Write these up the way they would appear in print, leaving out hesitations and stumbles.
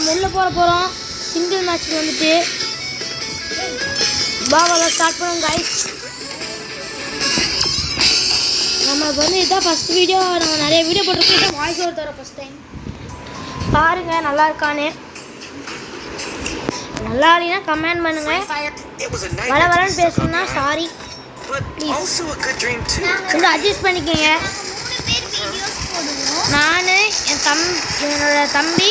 நம்ம உள்ளே போகிறோம். சிங்கிள் மேட்ச்சுக்கு வந்துட்டு பாபாவில் ஸ்டார்ட் பண்ணுவோம் கைஸ். நம்மளுக்கு வந்து இதுதான் ஃபஸ்ட் வீடியோ. நம்ம நிறைய வீடியோ போட்டிருக்கோம். இதான் வாய்ஸ் ஓவர் தர ஃபஸ்ட் டைம். பாருங்கள் நல்லா இருக்கானு. நல்லா இல்லைன்னா கமெண்ட் பண்ணுங்கள். வரன்னு பேசணுன்னா சாரி ப்ளீஸ் கொஞ்சம் அட்ஜஸ்ட் பண்ணிக்கோங்க. நான் என்னோட தம்பி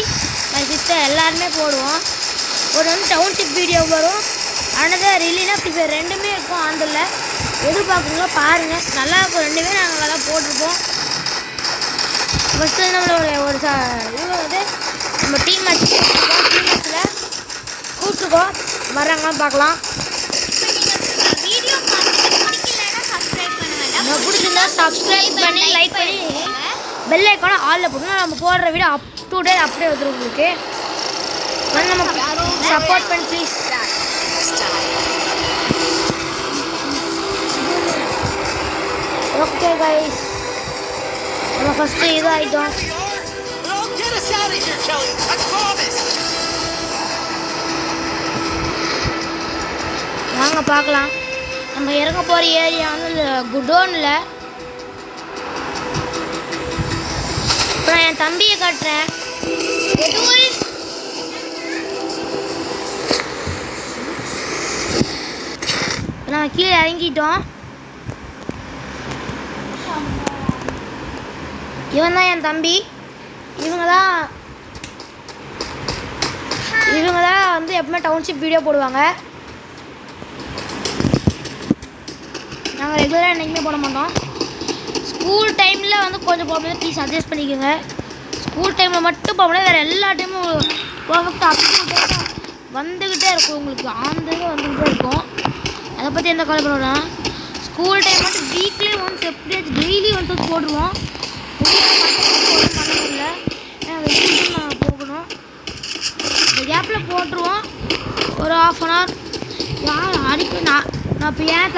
என் சிஸ்டர் எல்லாருமே போடுவோம். ஒரு வந்து டவுன்ஷிப் வீடியோ வரும், அனதர் இல்லைன்னா ஃப்ரீ ஃபயர் ரெண்டுமே இருக்கும். ஆந்தில் எது பார்க்குறீங்களோ பாருங்கள், நல்லாயிருக்கும். ரெண்டுமே நாங்கள் நல்லா போட்டிருப்போம். ஃபஸ்ட்டு நம்மளோட ஒரு இது வந்து நம்ம டீம் மேட்ச்சில் கூப்பிட்ருக்கோம். வர்றாங்களான்னு பார்க்கலாம். நம்ம பிடிச்சிருந்தா சப்ஸ்கிரைப் பண்ணி லைக் பண்ணி பெல் ஐக்கான ஆலில் போட்டோம்னா நம்ம போடுற வீடியோ அப் டு டேட் அப்படியே வந்துடும் உங்களுக்கு. வந்து நம்ம சப்போர்ட் பண்ணி ப்ளீஸ். ஓகே கைஸ், நம்ம ஃபஸ்ட்டு இது ஆகிட்டோம். வாங்க பார்க்கலாம். நம்ம இறங்க போகிற ஏரியா வந்து இந்த குடோனில். இப்போ நான் என் தம்பியை காட்டுறேன். நான் கீழே இறங்கிட்டோம். இவன் தான் என் தம்பி. இவங்க தான் வந்து எப்பவுமே டவுன்ஷிப் வீடியோ போடுவாங்க. நாங்கள் ரெகுலராக என்றைக்குமே போட மாட்டோம். ஸ்கூல் டைமில் வந்து கொஞ்சம் ப்ராப்ளம், ப்ளீஸ் அட்ஜஸ்ட் பண்ணிக்கோங்க. ஸ்கூல் டைமில் மட்டும் ப்ராப்ளம், வேறு எல்லா டைமும் பர்ஃபெக்டாக அப்டேட்டாக வந்துக்கிட்டே இருக்கும். உங்களுக்கு ஆந்தது வந்துக்கிட்டே இருக்கும். அதை பற்றி எந்த கால் பண்ணுவோம்னா, ஸ்கூல் டைம் மட்டும் வீக்லி ஒன்ஸ் எப்படியாச்சும் டெய்லி ஒன்ஸ் போடுவோம். பண்ணதில்ல, ஏன்னா வெளியே நாங்கள் போகணும். இந்த கேப்பில் போட்டுருவோம் ஒரு 1/2 அன் ஹவர். யார் அடிக்க நான் இப்போ ஏன்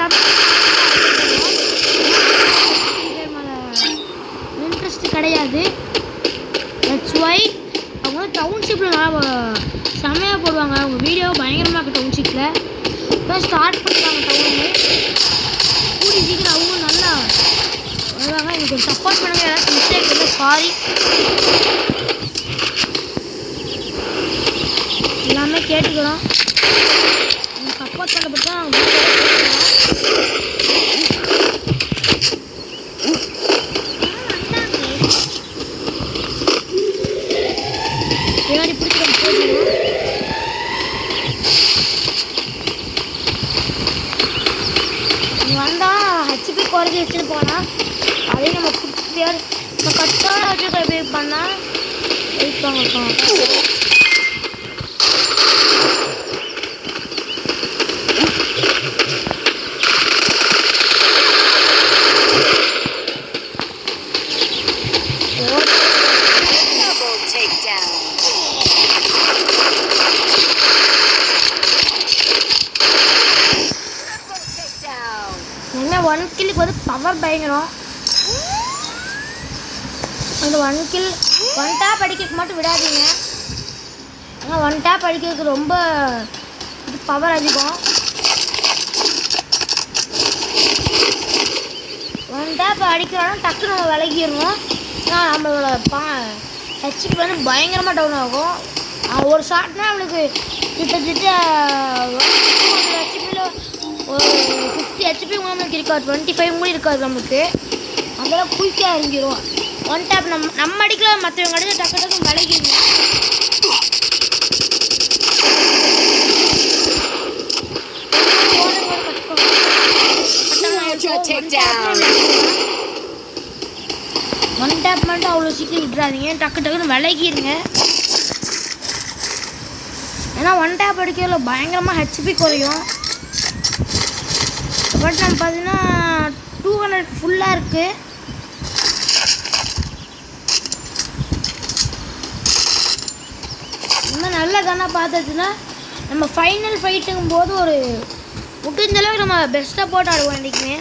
இன்ட்ரெஸ்ட் கிடையாது. தட்ஸ் ஒய் அவங்க வந்து டவுன்ஷிப்பில் நல்லா செம்மையாக போடுவாங்க. அவங்க வீடியோ பயங்கரமாக இருக்குது. டவுன்ஷிப்பில் இப்போ ஸ்டார்ட் பண்ணுறாங்க. டவுனு கூடி சீக்கிரம் அவங்க நல்லா வருவாங்க. எனக்கு கொஞ்சம் சப்போர்ட் பண்ணுங்க. ஏதாச்சும் மிஸ்டேக் இல்லை, சாரி. எல்லாமே கேட்டுக்கிறோம். நீங்கள் சப்போர்ட் பண்ணப்பட்டு தான் அவங்க பின்னாடி பிடிச்சி போடுவோம். வந்தால் ஹெச்பி குறைஞ்சி வச்சுட்டு போனால் அதையும் நம்ம பிடிச்சிட்டே நம்ம கட்டாக வச்சு எப்படி பண்ணால் வைப்பாங்க. என்ன 1 கில்லுக்கு வந்து பவர் பயங்கரம். அந்த 1 கில் 1 டேப் அடிக்கிறதுக்கு மட்டும் விடாதீங்க. ஏன்னா 1 டேப் அடிக்கிறதுக்கு ரொம்ப இது பவர் அதிகம். 1 டேப் அடிக்கிறோன்னா டக்குன்னு நம்ம விலகிடணும். ஏன்னா நம்மளோட ஹெச்பி வந்து பயங்கரமாக டவுன் ஆகும். ஒரு ஷாட்னா நம்மளுக்கு கிட்டத்தட்ட ஹெச்பியில் ஒரு 50 ஹெச்பி நம்மளுக்கு இருக்காது, 25 கூட இருக்காது நம்மளுக்கு. அதெல்லாம் குயிக்காக இறங்கிடும். 1 டேப் நம்ம அடிக்கலாம், மற்றவங்க அடிச்சு டக்கு டக்கு விலகிடுங்க. ஒன் டேப் மட்டும் அவ்வளோ சீக்கிரம் விட்டுறாதீங்க, டக்கு டக்குன்னு விலகிடுங்க. ஏன்னா 1 டேப் அடிக்கிறதுல பயங்கரமாக ஹெச்பி குறையும். பட் நம்ம பார்த்தீங்கன்னா 200 ஃபுல்லாக இருக்குது. இன்னும் நல்ல கன்னாக பார்த்துச்சுன்னா நம்ம ஃபைனல் ஃபைட்டுங்கும் போது ஒரு முடிஞ்சளவுக்கு நம்ம பெஸ்ட்டாக போட்டு ஆடுவோம் என்றைக்குமே.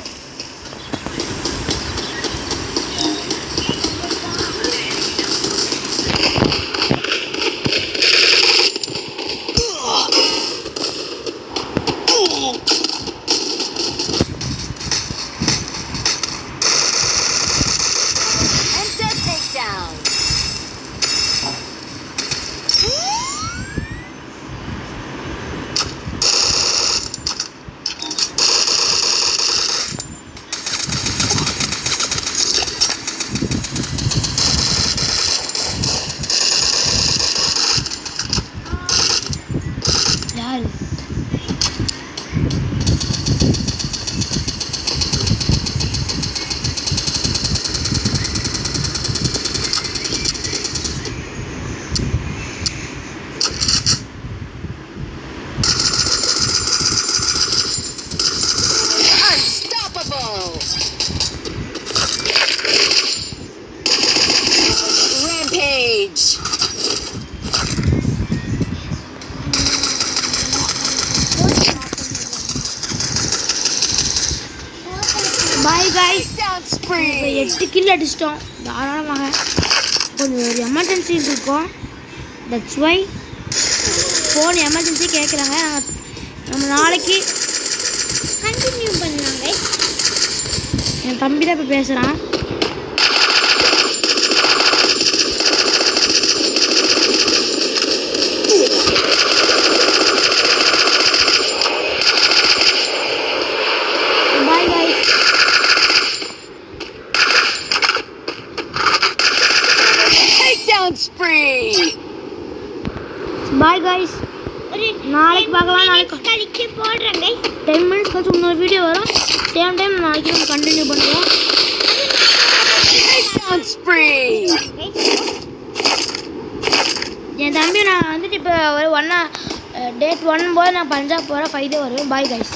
கைஸ், 8 கில் அடிச்சிட்டோம் தாராளமாக. கொஞ்சம் ஒரு எமர்ஜென்சி இருக்கும், தட்ஸ் வை ஃபோன் எமர்ஜென்சி கேட்குறாங்க. நம்ம நாளைக்கு கண்டினியூ பண்ணலாம் கைஸ். என் தம்பி தான் இப்போ பேசுகிறான். Bye guys. பாய் கைஸ், நாளைக்கு பார்க்கலாம். நாளைக்கு கழிச்சு போடுறேன் கைஸ். 10 மினிட்ஸ் கழிச்சு இன்னொரு வீடியோ வரும். சேம் டைம் நாளைக்கு நம்ம கண்டினியூ பண்ணுவோம். என் தம்பி நான் வந்துட்டு இப்போ ஒரு டேட் 1 போது நான் பஞ்சாப் போகிறேன். 5 வருவேன். Bye guys.